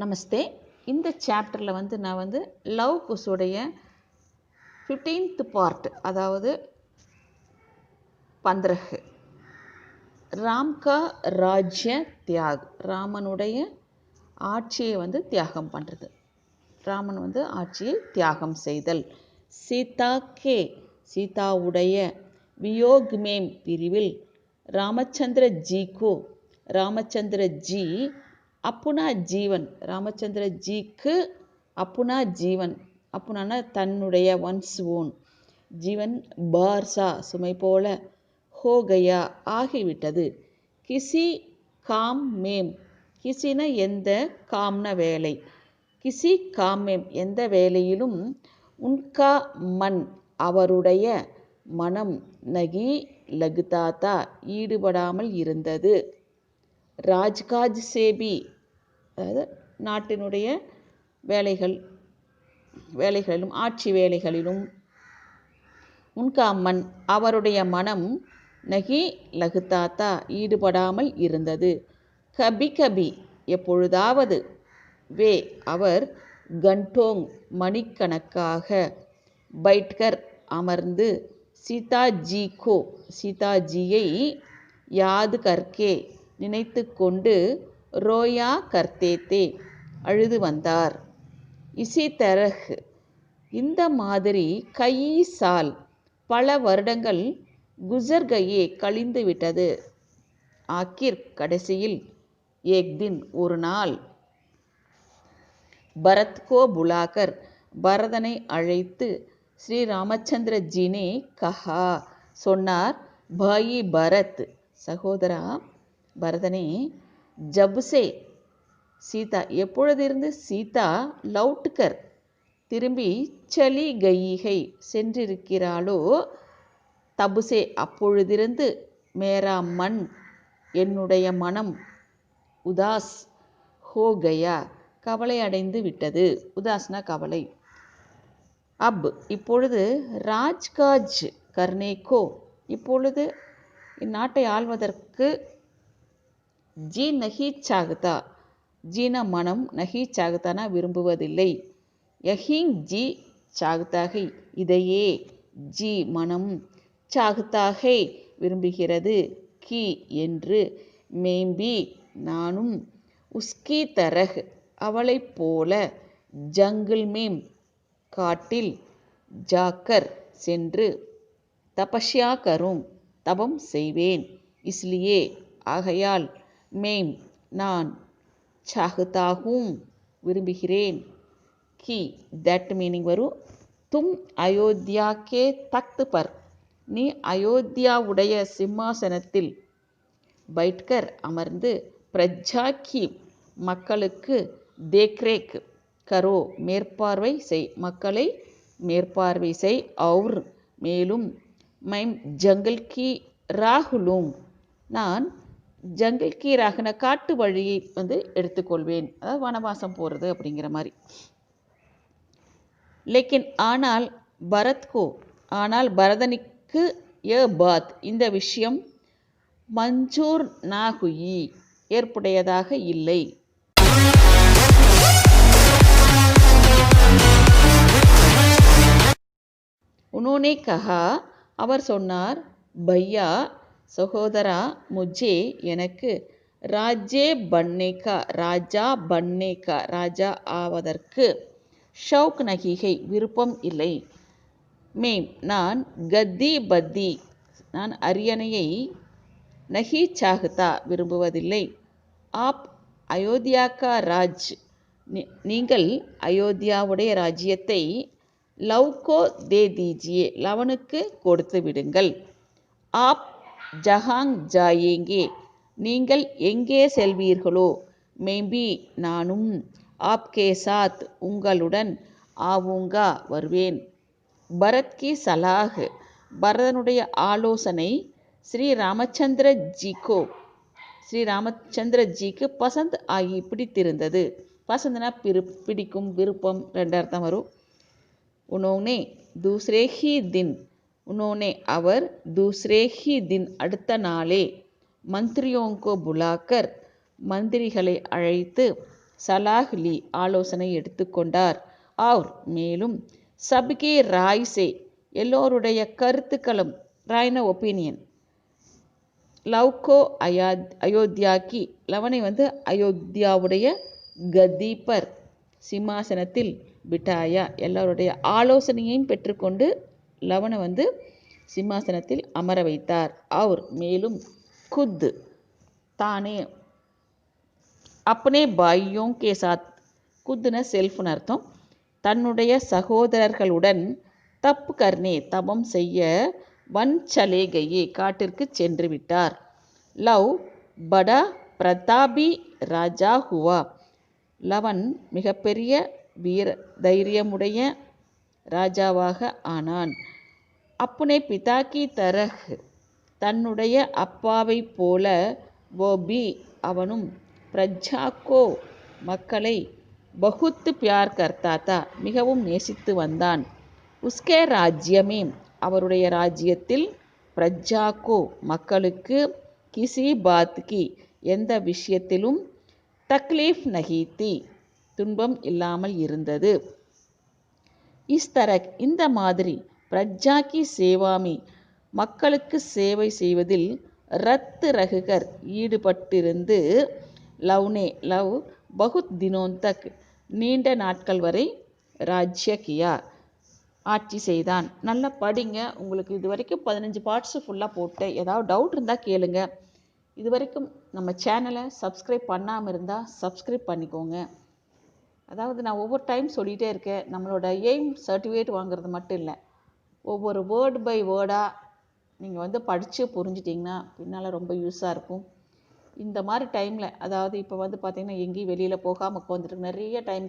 நமஸ்தே. இந்த சாப்டரில் நான் லவ் குஷுடைய 15th பார்ட், அதாவது 15 ராம் கா ராஜ்ய தியாக், ராமனுடைய ஆட்சியை தியாகம் பண்ணுறது. ராமன் ஆட்சியை தியாகம் செய்தல். சீதா கே, சீதாவுடைய வியோக் மேம் பிரிவில் ராமச்சந்திர ஜிக்கு, ராமச்சந்திர ஜி அப்புனா ஜீவன், ராமச்சந்திர ஜிக்கு அப்புனா ஜீவன், அப்புனான தன்னுடைய ஒன்ஸ் ஓன், ஜீவன் பார்சா சுமை போல, ஹோ கயா ஆகிவிட்டது, கிசி காம் மேம், கிசின எந்த, காம்ன வேலை, கிசி காம் மேம் எந்த வேலையிலும், உன்கா மன் அவருடைய மனம், நகி லகுதாதா ஈடுபடாமல் இருந்தது, ராஜ்காஜ் சேபி அதாவது நாட்டினுடைய வேலைகளிலும் ஆட்சி வேலைகளிலும், உன்கா மன் அவருடைய மனம், நகி லகுதாத்தா ஈடுபடாமல் இருந்தது, கபி கபி எப்பொழுதாவது, வே அவர், கண்டோங் மணிக்கணக்காக, பைட்கர் அமர்ந்து, சீதாஜி கோ சீதாஜியை, யாது கர்கே நினைத்து கொண்டு, ரோயா கர்த்தேத்தே அழுது வந்தார். இசி தரஹ் இந்த மாதிரி, கயி சால் பல வருடங்கள், குசர் கயே கழிந்து விட்டது, ஆக்கிர் கடைசியில், ஏக் தின் ஒரு நாள், பரத் கோ புலாகர் பரதனை அழைத்து, ஸ்ரீ ராமச்சந்திர ஜினே கஹா சொன்னார், பாயி பரத் சகோதரா பரதனே, ஜப்சே சீதா எப்பொழுதிருந்து, சீதா லவுட்கர் திரும்பி, சலி கயிகை சென்றிருக்கிறாளோ, தபுசே அப்பொழுதிருந்து, மேரா மன் என்னுடைய மனம், உதாஸ் ஹோ கயா கவலை அடைந்து விட்டது, உதாஸ்னா கவலை, அப் இப்பொழுது, ராஜ்காஜ் கர்னேகோ இப்பொழுது இந்நாட்டை ஆள்வதற்கு, ஜி நஹி சாகதா ஜீன மனம், நஹி சாகதானா விரும்புவதில்லை, யஹிங் ஜி சாகதாகை இதையே, ஜி மனம், சாகதாகை விரும்புகிறது, கி என்று, மேம்பி நானும், உஸ்கி தரஹ் அவளைப் போல, ஜங்கிள் மேம் காட்டில், ஜாக்கர் சென்று, தபஸ்யா கரும் தபம் செய்வேன், இஸ்லியே ஆகையால், மேம் நான், சாகதாகும் விரும்புகிறேன், கி தட் மீனிங் வரும், தும் அயோத்தியா கே தக்த் பர் நீ அயோத்தியாவுடைய சிம்மாசனத்தில், பைட்கர் அமர்ந்து, பிரஜா கி மக்களுக்கு, தேக்ரேக் கரோ மேற்பார்வை செய் மக்களை மேற்பார்வை செய், அவுர் மேலும், மைம் ஜங்கல் கி ராகுலும் நான் ஜங்கிள் கி ராகுன காட்டு வழியை எடுத்துக்கொள்வேன், அதாவது வனவாசம் போகிறது அப்படிங்கிற மாதிரி. லேக்கின் ஆனால், பரத்கோ ஆனால் பரதனுக்கு, ய பாத் இந்த விஷயம், மஞ்சூர் நா ஹுயி ஏற்புடையதாக இல்லை. உனோனே கஹா அவர் சொன்னார், பையா சகோதரா, முஜே எனக்கு, ராஜே பன்னேகா ராஜா பன்னேகா ராஜா ஆவதற்கு, ஷவுக் நகிகை விருப்பம் இல்லை, மேம் நான், கத்தி பத்தி நான் அரியணையை, நஹி சாகதா விரும்புவதில்லை, ஆப் அயோத்தியா கா ராஜ் நீங்கள் அயோத்தியாவுடைய ராஜ்யத்தை, லவ்கோ தே தீஜியே லவனுக்கு கொடுத்து விடுங்கள், ஆப் ஜஹாங் ஜாயேங்கே நீங்கள் எங்கே செல்வீர்களோ, மேம்பி நானும், ஆப்கே சாத் உங்களுடன், ஆவுங்கா வருவேன், பரத் கி சலாஹ் பரதனுடைய ஆலோசனை, ஸ்ரீ ராமச்சந்திர ஜிக்கோ ஸ்ரீ ராமச்சந்திர ஜிக்கு பசந்த் ஆகி பிடித்திருந்தது, பசந்த்னா பிடிக்கும், விருப்பம் ரெண்டு அர்த்தம் வரும். உனோனே தூசரே ஹி தின் उन्होंने அவர் दूसरे ही दिन அடுத்த நாளே मंत्रियों को बुलाकर மந்திரிகளை அழைத்து சலாஹ் லி ஆலோசனை எடுத்துக்கொண்டார். और மேலும் सबके राय से எல்லோருடைய கருத்துக்களும் ராய்னா ஒப்பீனியன் லவ்கோ அயோத்தியாக்கி லவனை அயோத்தியாவுடைய கதி பர் சிம்மாசனத்தில் பிட்டாயா எல்லாருடைய ஆலோசனையையும் பெற்றுக்கொண்டு லவனை சிம்மாசனத்தில் அமர வைத்தார். அவர் மேலும் खुद தானே अपने भाइयों के साथ खुदன செல்ஃப்னு அர்த்தம் தன்னுடைய சகோதரர்களுடன் தப் கர்னே தபம் செய்ய வன் சலே கயே காட்டிற்கு சென்று விட்டார். லவ் படா பிரதாபி ராஜா ஹுவா லவன் மிகப்பெரிய தைரியமுடைய ராஜாவாக ஆனான். அப்புனே பிதா கி தரஹ் தன்னுடைய அப்பாவை போல वो भी அவனும் பிரஜாக்கோ மக்களை பகுத்து பியார் கர்த்தா தா மிகவும் நேசித்து வந்தான். உஸ்கே ராஜ்யமே அவருடைய ராஜ்யத்தில் பிரஜாக்கோ மக்களுக்கு கிசி பாத் கி எந்த விஷயத்திலும் தக்லீஃப் நஹி தி துன்பம் இல்லாமல் இருந்தது. இஸ் தரக் இந்த மாதிரி பிரஜா கி சேவாமி மக்களுக்கு சேவை செய்வதில் ரத்து ரகுகர் ஈடுபட்டிருந்து லவ் பகுத் தினோன் தக் நீண்ட நாட்கள் வரை ராஜ்ய கியா ஆட்சி செய்தான். நல்லா படிங்க. உங்களுக்கு இது வரைக்கும் 15 பார்ட்ஸு ஃபுல்லாக போட்டு ஏதாவது டவுட் இருந்தால் கேளுங்க. இது வரைக்கும் நம்ம சேனலை சப்ஸ்கிரைப் பண்ணாமல் இருந்தால் சப்ஸ்கிரைப் பண்ணிக்கோங்க. அதாவது நான் ஒவ்வொரு டைம் சொல்லிகிட்டே இருக்கேன், நம்மளோட எய்ம் சர்டிஃபிகேட் வாங்குறது மட்டும் இல்லை, ஒவ்வொரு வேர்டு பை வேர்டாக நீங்கள் படித்து புரிஞ்சிட்டிங்கன்னா பின்னால் ரொம்ப யூஸாக இருக்கும். இந்த மாதிரி டைமில் அதாவது இப்போ பார்த்திங்கன்னா எங்கேயும் வெளியில் போகாமல் உட்காந்துட்டு நிறைய டைம்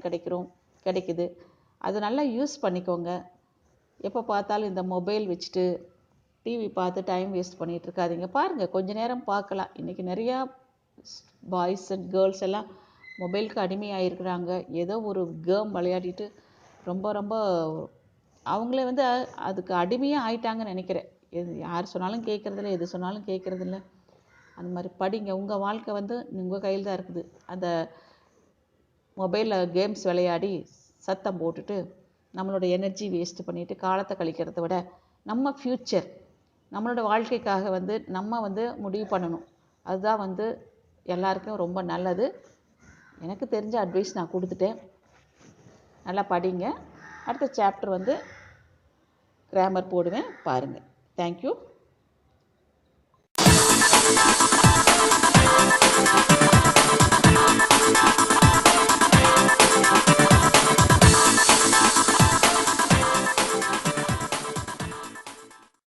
கிடைக்குது. அதை நல்லா யூஸ் பண்ணிக்கோங்க. எப்போ பார்த்தாலும் இந்த மொபைல் வச்சுட்டு டிவி பார்த்து டைம் வேஸ்ட் பண்ணிகிட்டு இருக்காதீங்க. பாருங்கள், கொஞ்ச நேரம் பார்க்கலாம். இன்றைக்கி நிறையா பாய்ஸ் அண்ட் கேர்ள்ஸ் எல்லாம் மொபைலுக்கு அடிமையாகிருக்கிறாங்க. ஏதோ ஒரு கேம் விளையாடிட்டு ரொம்ப ரொம்ப அவங்களே அதுக்கு அடிமையாக ஆயிட்டாங்கன்னு நினைக்கிறேன். யார் சொன்னாலும் கேட்குறதில்ல, எது சொன்னாலும் கேட்குறதில்ல. அந்த மாதிரி படிங்க. உங்கள் வாழ்க்கை உங்கள் கையில் தான் இருக்குது. அந்த மொபைலில் கேம்ஸ் விளையாடி சத்தம் போட்டுட்டு நம்மளோட எனர்ஜி வேஸ்ட் பண்ணிவிட்டு காலத்தை கழிக்கிறத விட நம்ம ஃப்யூச்சர் நம்மளோட வாழ்க்கைக்காக நம்ம முடிவு பண்ணணும். அதுதான் எல்லாருக்கும் ரொம்ப நல்லது. எனக்கு தெரிஞ்ச அட்வைஸ் நான் கொடுத்துட்டேன். நல்லா படிங்க. அடுத்த சாப்டர் கிராமர் போடுவேன், பாருங்கள். தேங்க்யூ.